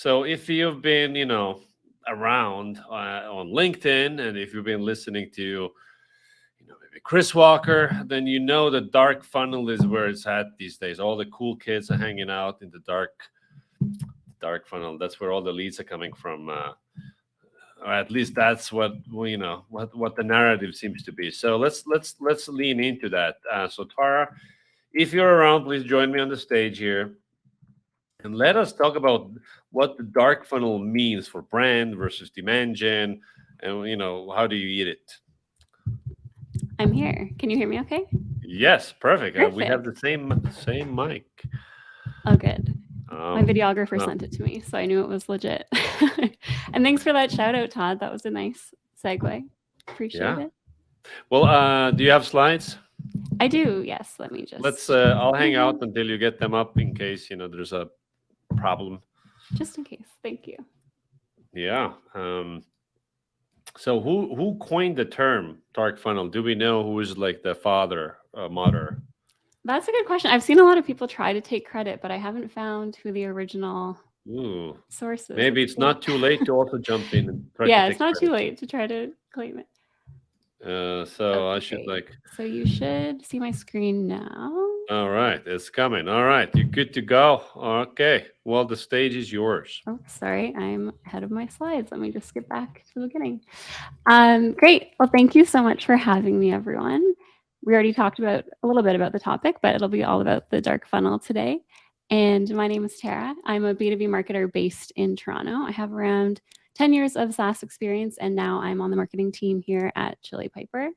So if you've been, around on LinkedIn, and if you've been listening to, maybe Chris Walker, then you know the dark funnel is where it's at these days. All the cool kids are hanging out in the dark funnel. That's where all the leads are coming from. Or at least that's what what the narrative seems to be. So let's lean into that. So Tara, if you're around, please join me on the stage here, and let us talk about what the dark funnel means for brand versus demand gen, and how do you eat it? I'm here. Can you hear me okay? Yes, perfect. We have Perfect. the same mic. Oh, good. My Um, videographer no. sent it to me, so I knew it was legit. And thanks for that shout out, Todd. That was a nice segue. Appreciate Yeah. it. Well, do you have slides? I do, yes. Let me Let's. just I'll go hang out ahead, until you get them up in case there's a problem. just in case. Thank you. Yeah. So who coined the term dark funnel? Do we know who is like the father, mother? That's a good question. I've seen a lot of people try to take credit, but I haven't found who the original Ooh, source is. maybe That's it's good. not too late to also jump in and try to Yeah, take it's not too credit. late to try to claim it. So I Okay, should great. like. So you should see my screen now. All right, it's coming. All right, you're good to go. Okay, well the stage is yours. Oh, sorry, I'm ahead of my slides. Let me just skip back to the beginning. Great. Well, thank you so much for having me, everyone. We already talked about a little bit about the topic, but it'll be all about the dark funnel today. And my name is Tara. I'm a B2B marketer based in Toronto. I have around 10 years of SaaS experience, and now I'm on the marketing team here at Chili Piper.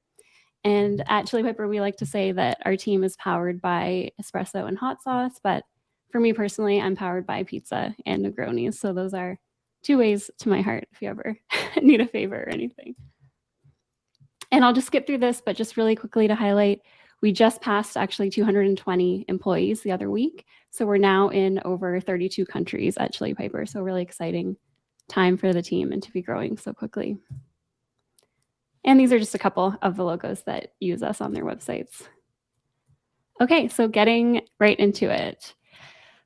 And at Chili Piper, we like to say that our team is powered by espresso and hot sauce, but for me personally, I'm powered by pizza and Negronis. So those are two ways to my heart if you ever need a favor or anything. And I'll just skip through this, but just really quickly to highlight, we just passed actually 220 employees the other week. So we're now in over 32 countries at Chili Piper. So really exciting time for the team and to be growing so quickly. And these are just a couple of the logos that use us on their websites. Okay, so getting right into it.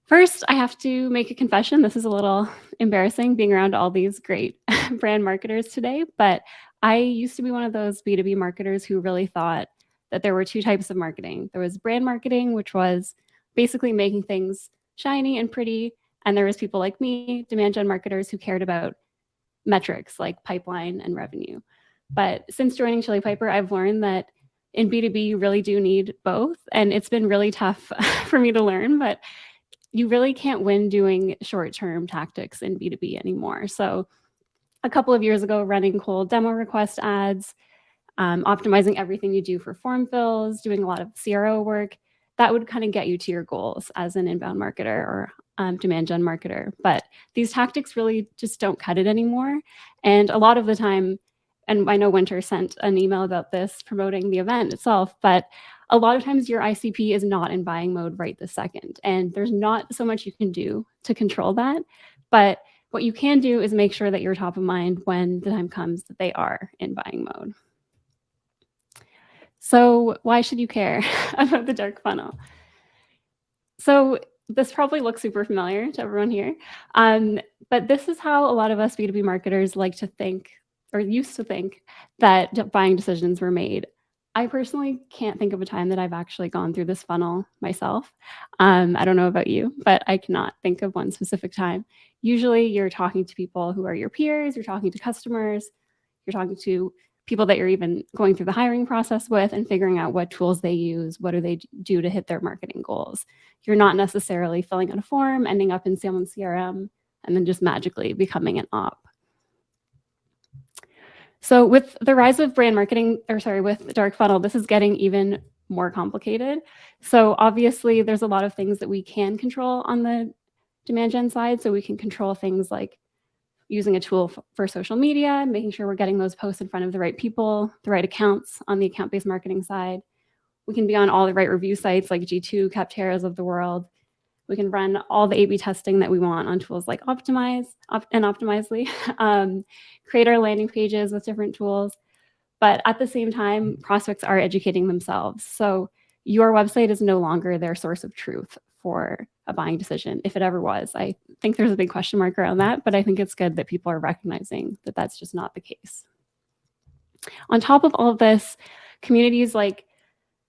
First, I have to make a confession. This is a little embarrassing being around all these great brand marketers today, but I used to be one of those B2B marketers who really thought that there were two types of marketing. There was brand marketing, which was basically making things shiny and pretty. And there was people like me, demand gen marketers, who cared about metrics like pipeline and revenue. But since joining Chili Piper, I've learned that in B2B, you really do need both. And it's been really tough for me to learn, but you really can't win doing short-term tactics in B2B anymore. So a couple of years ago, running cold demo request ads, optimizing everything you do for form fills, doing a lot of CRO work, that would kind of get you to your goals as an inbound marketer or demand gen marketer. But these tactics really just don't cut it anymore. And a lot of the time, and I know Winter sent an email about this promoting the event itself, but a lot of times your ICP is not in buying mode right this second. And there's not so much you can do to control that. But what you can do is make sure that you're top of mind when the time comes that they are in buying mode. So why should you care about the dark funnel? So this probably looks super familiar to everyone here, but this is how a lot of us B2B marketers like to think, or used to think, that buying decisions were made. I personally can't think of a time that I've actually gone through this funnel myself. I don't know about you, but I cannot think of one specific time. Usually you're talking to people who are your peers, you're talking to customers, you're talking to people that you're even going through the hiring process with and figuring out what tools they use, what do they do to hit their marketing goals. You're not necessarily filling out a form, ending up in someone's CRM, and then just magically becoming an op. So with the rise of brand marketing, with dark funnel, this is getting even more complicated. So obviously there's a lot of things that we can control on the demand gen side. So we can control things like using a tool for social media, making sure we're getting those posts in front of the right people, the right accounts on the account-based marketing side. We can be on all the right review sites like G2, Capterras of the world. We can run all the A/B testing that we want on tools like Optimizely, create our landing pages with different tools. But at the same time, prospects are educating themselves. So your website is no longer their source of truth for a buying decision, if it ever was. I think there's a big question mark around that, but I think it's good that people are recognizing that that's just not the case. On top of all of this, communities like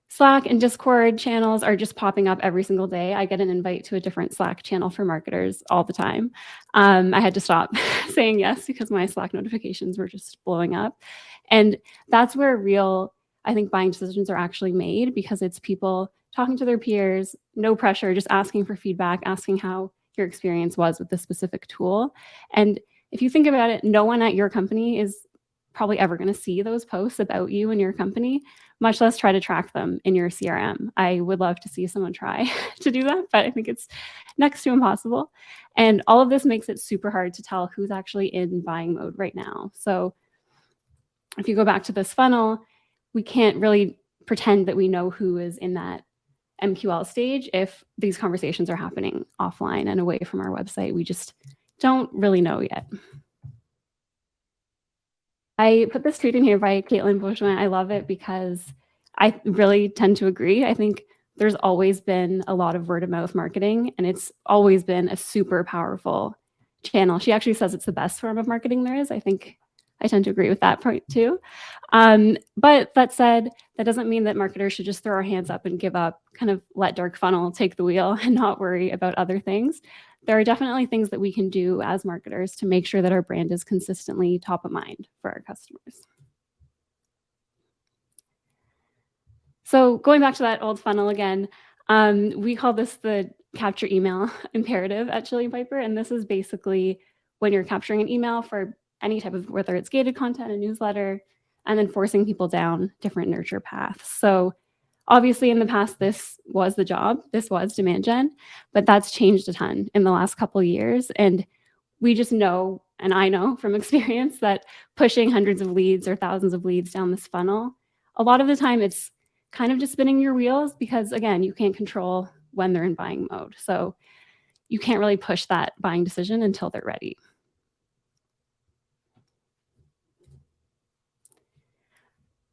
Slack and Discord channels are just popping up every single day. I get an invite to a different Slack channel for marketers all the time. I had to stop saying yes because my Slack notifications were just blowing up. And that's where real, I think, buying decisions are actually made, because it's people talking to their peers, no pressure, just asking for feedback, asking how your experience was with the specific tool. And if you think about it, no one at your company is probably ever going to see those posts about you and your company, much less try to track them in your CRM. I would love to see someone try to do that, but I think it's next to impossible. And all of this makes it super hard to tell who's actually in buying mode right now. So if you go back to this funnel, we can't really pretend that we know who is in that MQL stage if these conversations are happening offline and away from our website. We just don't really know yet. I put this tweet in here by Caitlin Beauchemin. I love it because I really tend to agree. I think there's always been a lot of word of mouth marketing, and it's always been a super powerful channel. She actually says it's the best form of marketing there is. I think I tend to agree with that point too. But that said, that doesn't mean that marketers should just throw our hands up and give up, kind of let dark funnel take the wheel and not worry about other things. There are definitely things that we can do as marketers to make sure that our brand is consistently top of mind for our customers. So going back to that old funnel again, we call this the capture email imperative at Chili Piper. And this is basically when you're capturing an email for any type of, whether it's gated content, a newsletter, and then forcing people down different nurture paths. So obviously in the past, this was the job, this was demand gen, but that's changed a ton in the last couple of years. And we just know, and I know from experience, that pushing hundreds of leads or thousands of leads down this funnel, a lot of the time it's kind of just spinning your wheels, because again, you can't control when they're in buying mode. So you can't really push that buying decision until they're ready.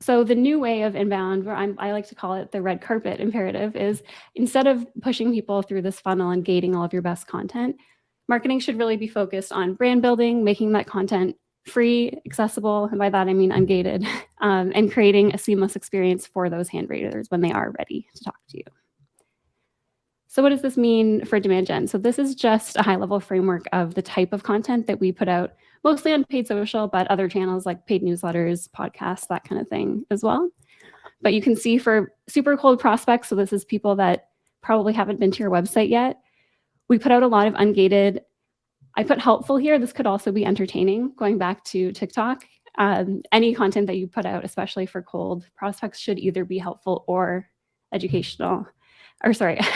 So the new way of inbound, where I like to call it the red carpet imperative, is instead of pushing people through this funnel and gating all of your best content, marketing should really be focused on brand building, making that content free, accessible, and by that I mean ungated, and creating a seamless experience for those hand raisers when they are ready to talk to you. So what does this mean for demand gen? So this is just a high-level framework of the type of content that we put out, mostly on paid social, but other channels like paid newsletters, podcasts, that kind of thing as well. But you can see for super cold prospects, so this is people that probably haven't been to your website yet, we put out a lot of ungated. I put helpful here. This could also be entertaining, going back to TikTok. Any content that you put out, especially for cold prospects, should either be helpful or educational,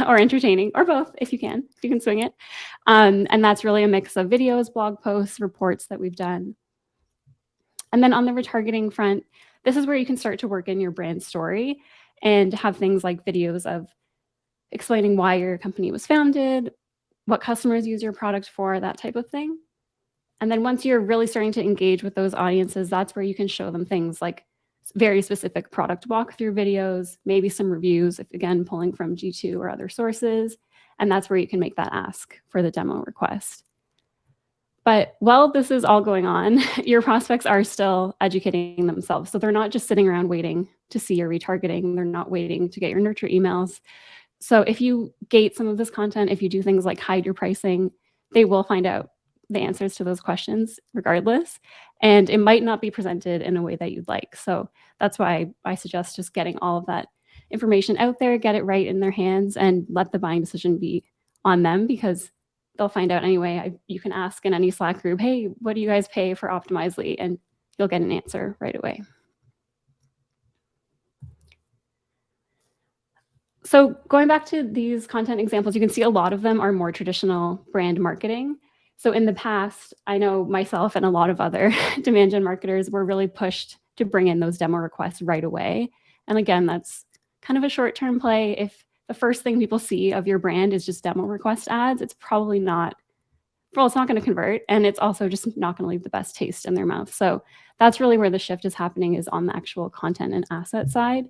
or entertaining, or both if you can swing it. And that's really a mix of videos, blog posts, reports that we've done. And then on the retargeting front, this is where you can start to work in your brand story and have things like videos of explaining why your company was founded, what customers use your product for, that type of thing. And then once you're really starting to engage with those audiences, that's where you can show them things like very specific product walkthrough videos, maybe some reviews, if again, pulling from G2 or other sources. And that's where you can make that ask for the demo request. But while this is all going on, your prospects are still educating themselves. So they're not just sitting around waiting to see your retargeting. They're not waiting to get your nurture emails. So if you gate some of this content, if you do things like hide your pricing, they will find out the answers to those questions regardless. And it might not be presented in a way that you'd like. So that's why I suggest just getting all of that information out there, get it right in their hands, and let the buying decision be on them, because they'll find out anyway. You can ask in any Slack group, hey, what do you guys pay for Optimizely? And you'll get an answer right away. So going back to these content examples, you can see a lot of them are more traditional brand marketing. So in the past, I know myself and a lot of other demand gen marketers were really pushed to bring in those demo requests right away. And again, that's kind of a short-term play. If the first thing people see of your brand is just demo request ads, it's probably not, well, it's not going to convert, and it's also just not going to leave the best taste in their mouth. So that's really where the shift is happening, is on the actual content and asset side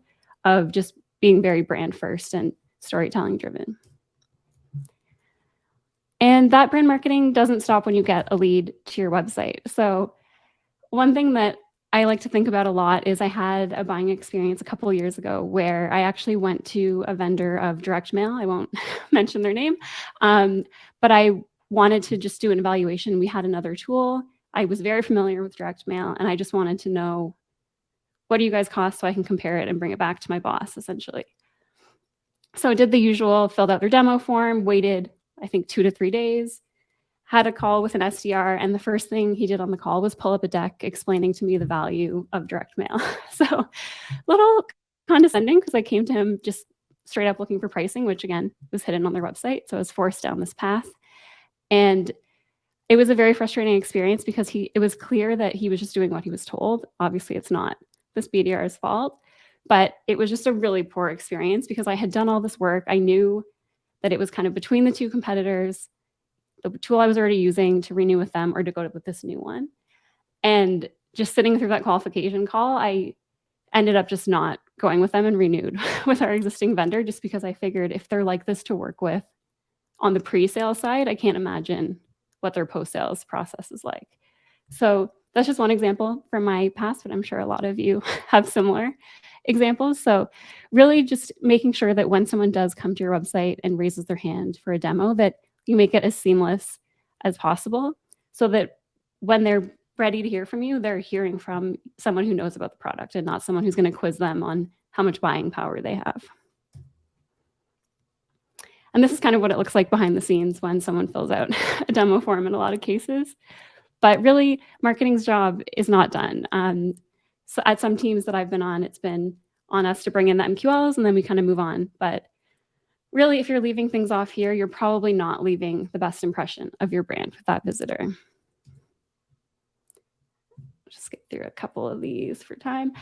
of just being very brand first and storytelling driven. And that brand marketing doesn't stop when you get a lead to your website. So one thing that I like to think about a lot is I had a buying experience a couple of years ago where I actually went to a vendor of direct mail. I won't mention their name, but I wanted to just do an evaluation. We had another tool. I was very familiar with direct mail, and I just wanted to know, what do you guys cost so I can compare it and bring it back to my boss, essentially. So I did the usual, filled out their demo form, waited, I think 2 to 3 days, had a call with an SDR, and the first thing he did on the call was pull up a deck explaining to me the value of direct mail. So a little condescending because I came to him just straight up looking for pricing, which again was hidden on their website. So I was forced down this path. And it was a very frustrating experience because it was clear that he was just doing what he was told. Obviously, it's not this BDR's fault, but it was just a really poor experience because I had done all this work. I knew that it was kind of between the two competitors, the tool I was already using to renew with them or to go with this new one. And just sitting through that qualification call, I ended up just not going with them and renewed with our existing vendor just because I figured if they're like this to work with on the pre-sale side, I can't imagine what their post-sales process is like. So that's just one example from my past, but I'm sure a lot of you have similar examples. So really just making sure that when someone does come to your website and raises their hand for a demo, that you make it as seamless as possible so that when they're ready to hear from you, they're hearing from someone who knows about the product and not someone who's going to quiz them on how much buying power they have. And this is kind of what it looks like behind the scenes when someone fills out a demo form in a lot of cases. But really, marketing's job is not done. So at some teams that I've been on, it's been on us to bring in the MQLs and then we kind of move on. But really, if you're leaving things off here, you're probably not leaving the best impression of your brand with that visitor. Just get through a couple of these for time.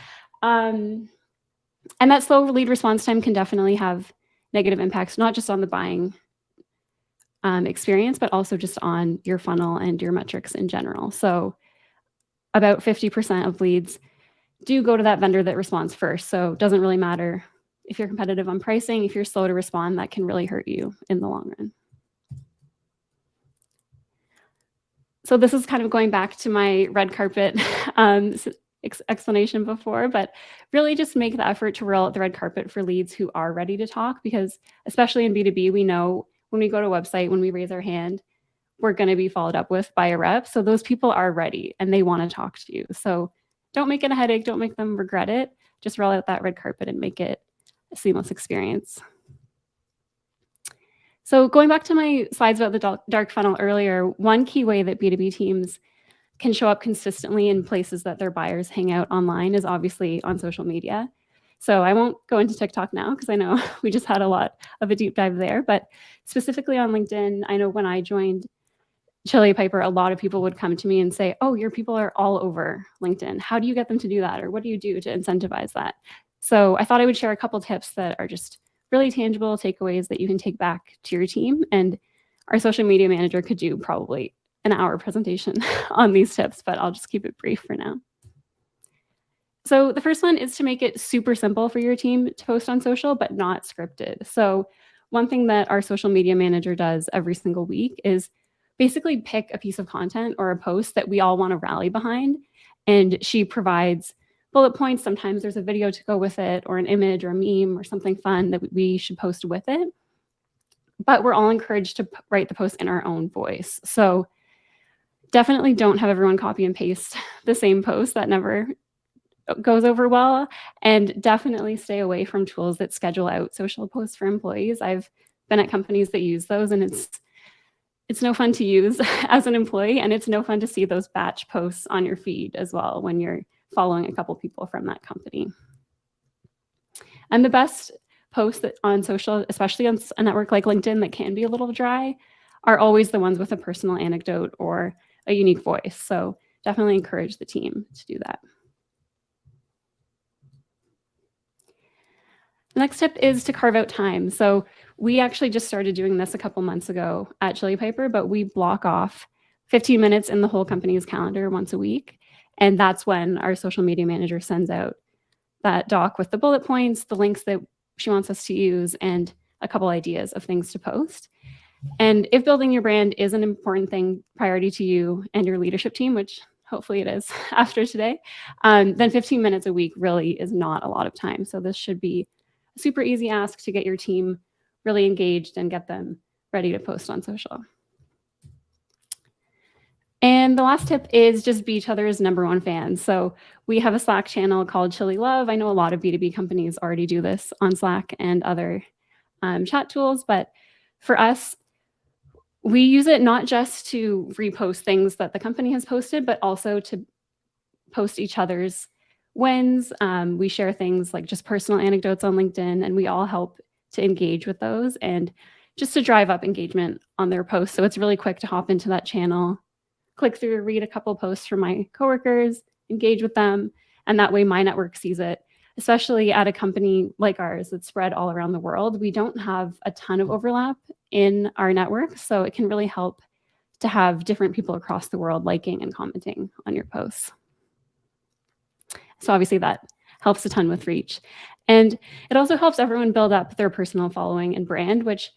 And that slow lead response time can definitely have negative impacts, not just on the buying experience, but also just on your funnel and your metrics in general. So about 50% of leads do go to that vendor that responds first. So it doesn't really matter if you're competitive on pricing. If you're slow to respond, that can really hurt you in the long run. So this is kind of going back to my red carpet explanation before, but really just make the effort to roll out the red carpet for leads who are ready to talk, because especially in B2B, we know when we go to a website, when we raise our hand, we're going to be followed up with by a rep. So those people are ready and they want to talk to you. So don't make it a headache. Don't make them regret it. Just roll out that red carpet and make it a seamless experience. So going back to my slides about the dark funnel earlier, one key way that B2B teams can show up consistently in places that their buyers hang out online is obviously on social media. So I won't go into TikTok now because I know we just had a lot of a deep dive there, but specifically on LinkedIn, I know when I joined Chili Piper, a lot of people would come to me and say, oh, your people are all over LinkedIn. How do you get them to do that? Or what do you do to incentivize that? So I thought I would share a couple tips that are just really tangible takeaways that you can take back to your team. And our social media manager could do probably an hour presentation on these tips, but I'll just keep it brief for now. So the first one is to make it super simple for your team to post on social, but not scripted. So one thing that our social media manager does every single week is basically pick a piece of content or a post that we all want to rally behind. And she provides bullet points. Sometimes there's a video to go with it, or an image or a meme or something fun that we should post with it. But we're all encouraged to write the post in our own voice. So definitely don't have everyone copy and paste the same post. That never goes over well. And definitely stay away from tools that schedule out social posts for employees. I've been at companies that use those, and it's no fun to use as an employee, and it's no fun to see those batch posts on your feed as well when you're following a couple people from that company. And the best posts that on social, especially on a network like LinkedIn that can be a little dry, are always the ones with a personal anecdote or a unique voice. So definitely encourage the team to do that. The next tip is to carve out time. So we actually just started doing this a couple months ago at Chili Piper, but we block off 15 minutes in the whole company's calendar once a week. And that's when our social media manager sends out that doc with the bullet points, the links that she wants us to use, and a couple ideas of things to post. And if building your brand is an important thing, priority to you and your leadership team, which hopefully it is after today, then 15 minutes a week really is not a lot of time. So this should be a super easy ask to get your team really engaged and get them ready to post on social. And the last tip is just be each other's number one fans. So we have a Slack channel called Chili Love. I know a lot of B2B companies already do this on Slack and other chat tools, but for us, we use it not just to repost things that the company has posted, but also to post each other's wins. We share things like just personal anecdotes on LinkedIn, and we all help to engage with those and just to drive up engagement on their posts. So it's really quick to hop into that channel, click through, read a couple posts from my coworkers, engage with them, and that way my network sees it. Especially at a company like ours that's spread all around the world, we don't have a ton of overlap in our network, so it can really help to have different people across the world liking and commenting on your posts. So obviously that helps a ton with reach. And it also helps everyone build up their personal following and brand, which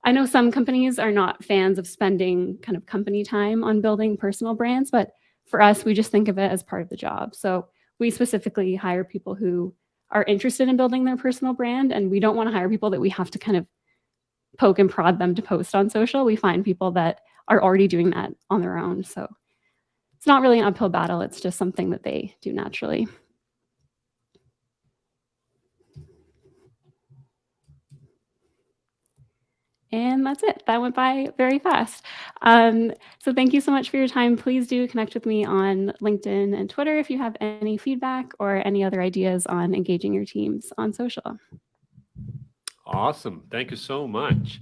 I know some companies are not fans of spending kind of company time on building personal brands, but for us, we just think of it as part of the job. So we specifically hire people who are interested in building their personal brand, and we don't want to hire people that we have to kind of poke and prod them to post on social. We find people that are already doing that on their own. So it's not really an uphill battle. It's just something that they do naturally. And that's it. That went by very fast. So thank you so much for your time. Please do connect with me on LinkedIn and Twitter if you have any feedback or any other ideas on engaging your teams on social. Awesome. Thank you so much.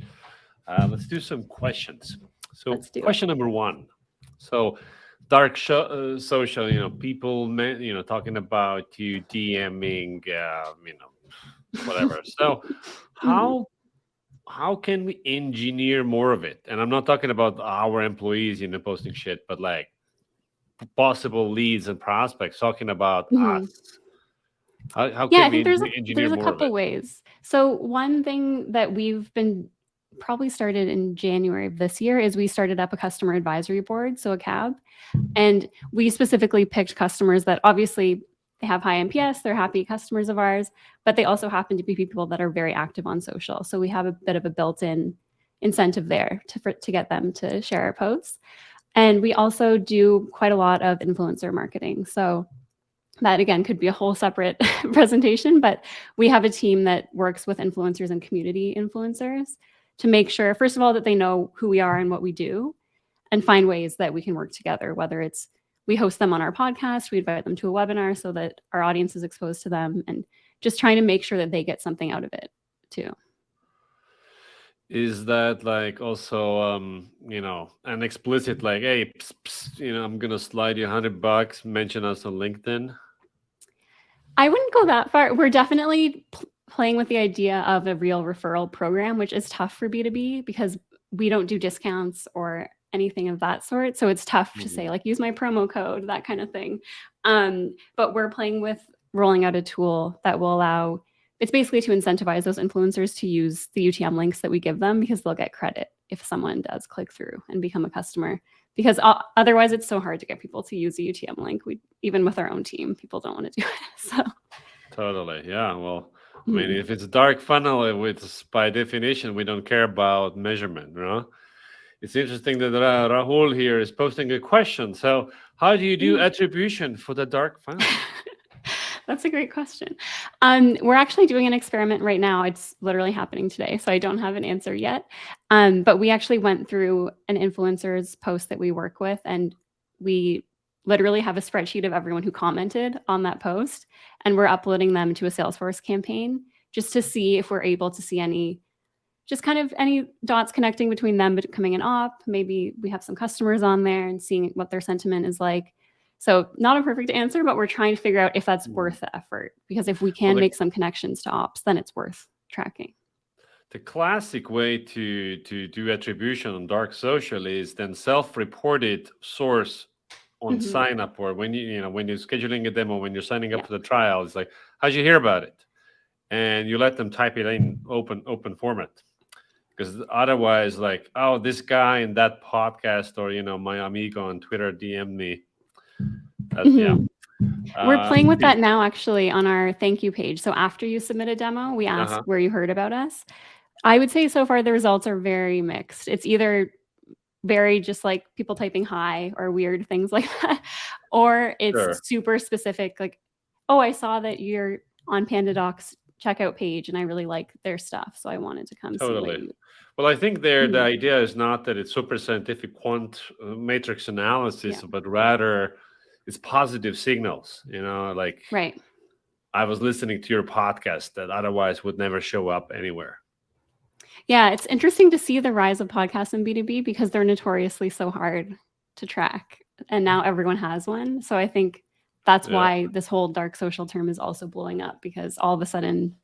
Let's do some questions. So question number one. So dark social, people, talking about you DMing, whatever. So how can we engineer more of it? And I'm not talking about our employees, posting shit, but like possible leads and prospects talking about us. How can we engineer there's a couple ways. So one thing that we've been probably started in January of this year is we started up a customer advisory board, so a CAB, and we specifically picked customers that obviously they have high NPS, they're happy customers of ours, but they also happen to be people that are very active on social. So we have a bit of a built-in incentive there to get them to share our posts. And we also do quite a lot of influencer marketing. So that, again, could be a whole separate presentation, but we have a team that works with influencers and community influencers to make sure, first of all, that they know who we are and what we do, and find ways that we can work together, whether it's we host them on our podcast, we invite them to a webinar so that our audience is exposed to them, and just trying to make sure that they get something out of it too. Is that like also, an explicit like, hey, I'm going to slide you $100, mention us on LinkedIn? I wouldn't go that far. We're definitely playing with the idea of a real referral program, which is tough for B2B because we don't do discounts or anything of that sort. So it's tough to say, like, use my promo code, that kind of thing. But we're playing with rolling out a tool that will allow, it's basically to incentivize those influencers to use the UTM links that we give them, because they'll get credit if someone does click through and become a customer. Because otherwise it's so hard to get people to use a UTM link. Even with our own team, people don't want to do it. So totally. Yeah. Well, I mean, if it's dark funnel, it's by definition, we don't care about measurement, It's interesting that Rahul here is posting a question. So how do you do attribution for the dark funnel? That's a great question. We're actually doing an experiment right now. It's literally happening today, so I don't have an answer yet. But we actually went through an influencer's post that we work with, and we literally have a spreadsheet of everyone who commented on that post, and we're uploading them to a Salesforce campaign just to see if we're able to see any dots connecting between them becoming an op. Maybe we have some customers on there and seeing what their sentiment is like. So not a perfect answer, but we're trying to figure out if that's worth the effort, because if we can make some connections to ops, then it's worth tracking. The classic way to do attribution on dark social is then self-reported source on sign up, or when when you're scheduling a demo, when you're signing up for the trial, it's like, how'd you hear about it? And you let them type it in open format. because otherwise, like, oh, this guy in that podcast, or my amigo on Twitter DM me. Yeah. Mhm. We're playing with Steve. that now, actually, on our thank you page. So after you submit a demo, we ask Uh-huh. where you heard about us. I would say so far the results are very mixed. It's either very just like people typing hi or weird things like that, or it's Sure. super specific, like, oh, I saw that you're on PandaDoc's checkout page and I really like their stuff, so I wanted to come see what Totally. you. Well, I think the Mhm. idea is not that it's super scientific quant matrix analysis, Yeah. but rather it's positive signals. Like Right. I was listening to your podcast that otherwise would never show up anywhere. Yeah, it's interesting to see the rise of podcasts in B2B because they're notoriously so hard to track. And now everyone has one. So I think that's Yeah. why this whole dark social term is also blowing up, because all of a sudden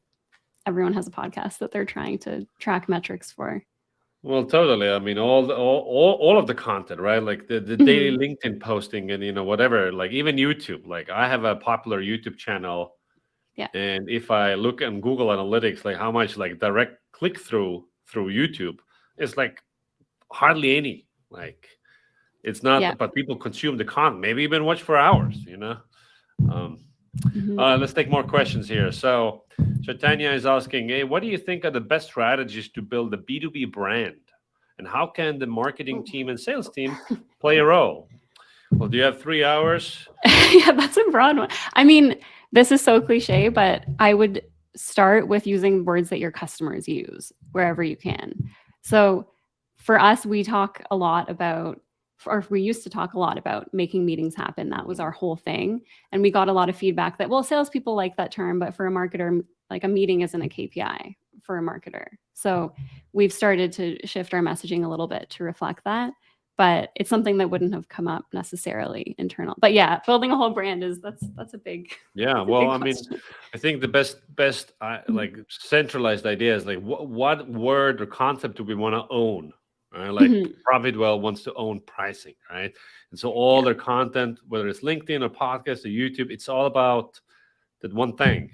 everyone has a podcast that they're trying to track metrics for. Well, totally. I mean, all of the content, right? Like the daily LinkedIn posting and whatever. Like even YouTube. Like I have a popular YouTube channel, Yeah. and if I look on Google Analytics, like how much like direct click through YouTube, it's like hardly any. Like it's not, Yeah. but people consume the content. Maybe even watch for hours. Let's take more questions here. So Chaitanya is asking, hey, what do you think are the best strategies to build a B2B brand? And how can the marketing team and sales team play a role? Well, do you have 3 hours? Yeah, that's a broad one. I mean, this is so cliche, but I would start with using words that your customers use wherever you can. So for us, we talk a lot about, or we used to talk a lot about making meetings happen. That was our whole thing. And we got a lot of feedback that, well, salespeople like that term, but for a marketer, like a meeting isn't a KPI for a marketer. So we've started to shift our messaging a little bit to reflect that. But it's something that wouldn't have come up necessarily internal. But yeah, building a whole brand that's a big. Yeah, that's a well, big I mean, question. I think the best like centralized idea is like what word or concept do we want to own? Right? Like Profitwell wants to own pricing, right? And so all their content, whether it's LinkedIn or podcast or YouTube, it's all about that one thing.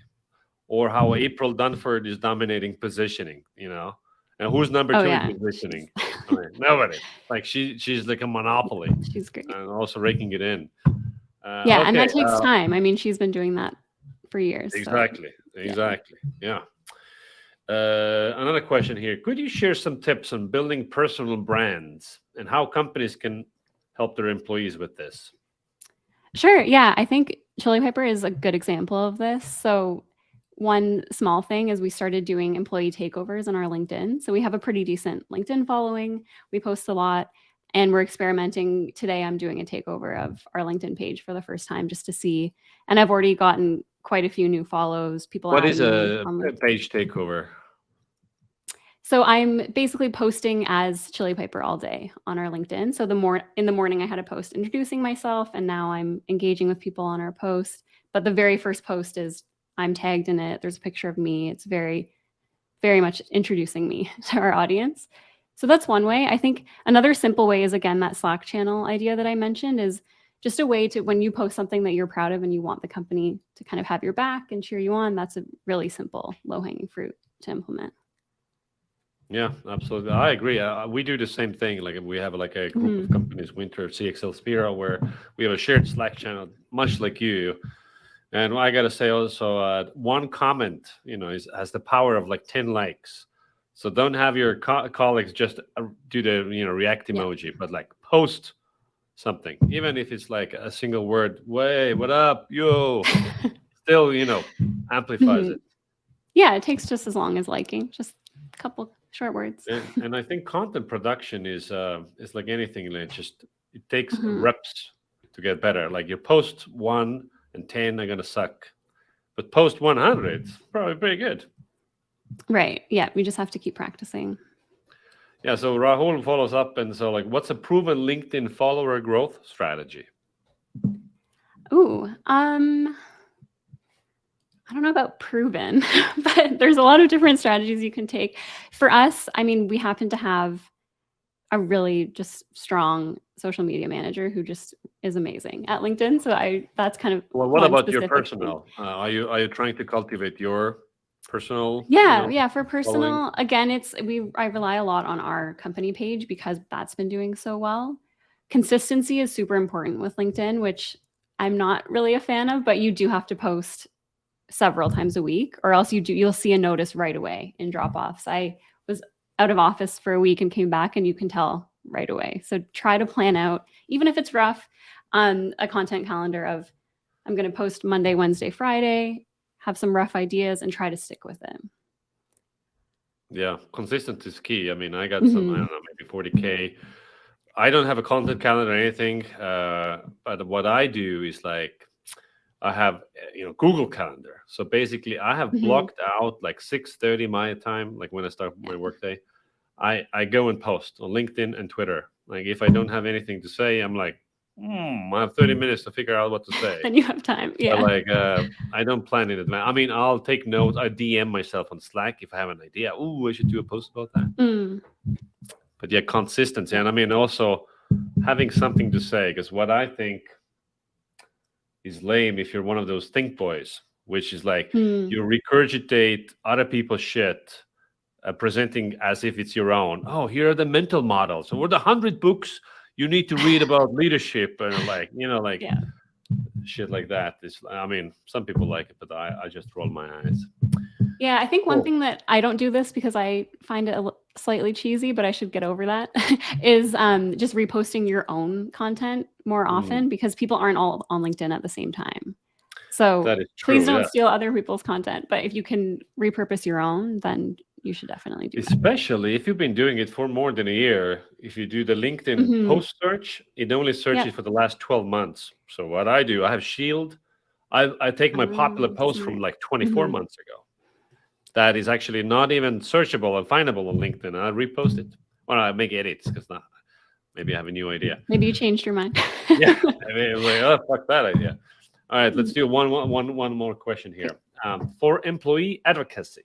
Or how April Dunford is dominating positioning, and who's number Oh two in yeah, positioning? I mean, nobody. Like she's like a monopoly, she's great. and also raking it in. Yeah, and Okay. that takes time. I mean, she's been doing that for years. Exactly. So, Exactly. Yeah. Another question here. Could you share some tips on building personal brands and how companies can help their employees with this? Sure. Yeah, I think Chili Pepper is a good example of this. So one small thing is we started doing employee takeovers on our LinkedIn. So we have a pretty decent LinkedIn following. We post a lot and we're experimenting. Today I'm doing a takeover of our LinkedIn page for the first time just to see. And I've already gotten quite a few new follows, people What adding is me a on LinkedIn. page takeover? So I'm basically posting as Chili Piper all day on our LinkedIn. So in the morning I had a post introducing myself, and now I'm engaging with people on our post. But the very first post is I'm tagged in it. There's a picture of me. It's very, very much introducing me to our audience. So that's one way. I think another simple way is, again, that Slack channel idea that I mentioned is just a way to, when you post something that you're proud of and you want the company to kind of have your back and cheer you on, that's a really simple low-hanging fruit to implement. Yeah, absolutely. I agree. We do the same thing. Like we have like a group of companies, Winter, CXL, Spira, where we have a shared Slack channel, much like you. And I got to say also, one comment, has the power of like 10 likes. So don't have your colleagues just do the, react emoji, but like post something, even if it's like a single word, "Way, what up, yo," still, amplifies it. Yeah, it takes just as long as liking, just a couple short words. And I think content production is like anything. Like it takes reps to get better. Like you post 1 and 10 are gonna suck, but post 100, it's probably pretty good. Right. Yeah, we just have to keep practicing. Yeah. So Rahul follows up, and so like, what's a proven LinkedIn follower growth strategy? Ooh, I don't know about proven, but there's a lot of different strategies you can take. For us, I mean, we happen to have a really just strong social media manager who just is amazing at LinkedIn. So that's kind of Well, what one about your specific thing. personal? Are you trying to cultivate your personal? Yeah, for following? personal, again, I rely a lot on our company page because that's been doing so well. Consistency is super important with LinkedIn, which I'm not really a fan of, but you do have to post several times a week, or else you'll see a notice right away in drop-offs. I was out of office for a week and came back, and you can tell right away. So try to plan out, even if it's rough, a content calendar of, I'm going to post Monday, Wednesday, Friday, have some rough ideas, and try to stick with it. Yeah, consistency is key. I mean, I got some, I don't know, maybe 40K. I don't have a content calendar or anything, but what I do is like I have Google Calendar. So basically, I have blocked out like 6:30 my time, like when I start my workday. I go and post on LinkedIn and Twitter. Like if I don't have anything to say, I'm like, I have 30 minutes to figure out what to say. And you have time. But Yeah. like I don't plan in advance. I mean, I'll take notes. I DM myself on Slack if I have an idea. Oh, I should do a post about that. But yeah, consistency, and I mean also having something to say. Because what I think is lame if you're one of those think boys, which is like you regurgitate other people's shit, presenting as if it's your own. Oh, here are the mental models. So what the 100 books you need to read about leadership, and like shit like that. I mean, some people like it, but I just roll my eyes. Yeah, I think one thing that I don't do this because I find it slightly cheesy, but I should get over that, is just reposting your own content more often, because people aren't all on LinkedIn at the same time. So that is true, please don't steal other people's content. But if you can repurpose your own, then you should definitely do that. Especially if you've been doing it for more than a year. If you do the LinkedIn post search, it only searches for the last 12 months. So what I do, I have Shield. I take my popular post from like 24 months ago. That is actually not even searchable and findable on LinkedIn. I repost it. Well, I make edits because maybe I have a new idea. Maybe you changed your mind. Yeah, I mean, it's like, oh, fuck that idea. All right, let's do one more question here. For employee advocacy,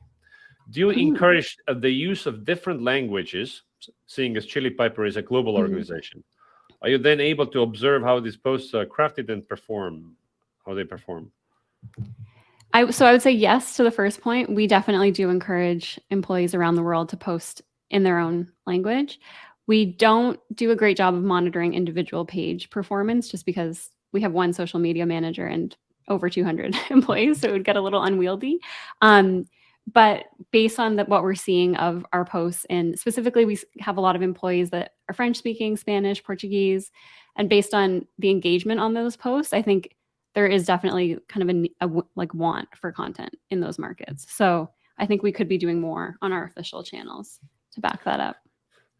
do you encourage the use of different languages, seeing as Chili Piper is a global organization? Are you then able to observe how these posts are crafted and how they perform? So I would say yes to the first point. We definitely do encourage employees around the world to post in their own language. We don't do a great job of monitoring individual page performance just because we have one social media manager and over 200 employees, so it would get a little unwieldy. But based on what we're seeing of our posts, and specifically we have a lot of employees that are French speaking, Spanish, Portuguese, and based on the engagement on those posts, I think there is definitely kind of a want for content in those markets. So I think we could be doing more on our official channels to back that up.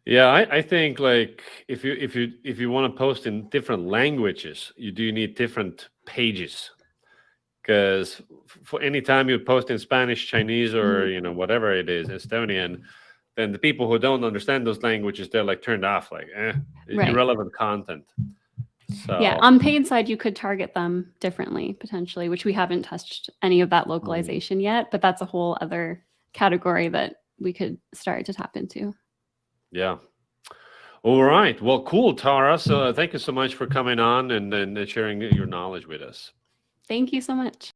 Yeah, I think like if you want to post in different languages, you do need different pages. Because for any time you post in Spanish, Chinese, or whatever it is, Estonian, then the people who don't understand those languages, they're like turned off, like irrelevant content. So yeah, on paid side, you could target them differently potentially, which we haven't touched any of that localization yet, but that's a whole other category that we could start to tap into. Yeah. All right. Well, cool, Tara. So thank you so much for coming on and sharing your knowledge with us. Thank you so much.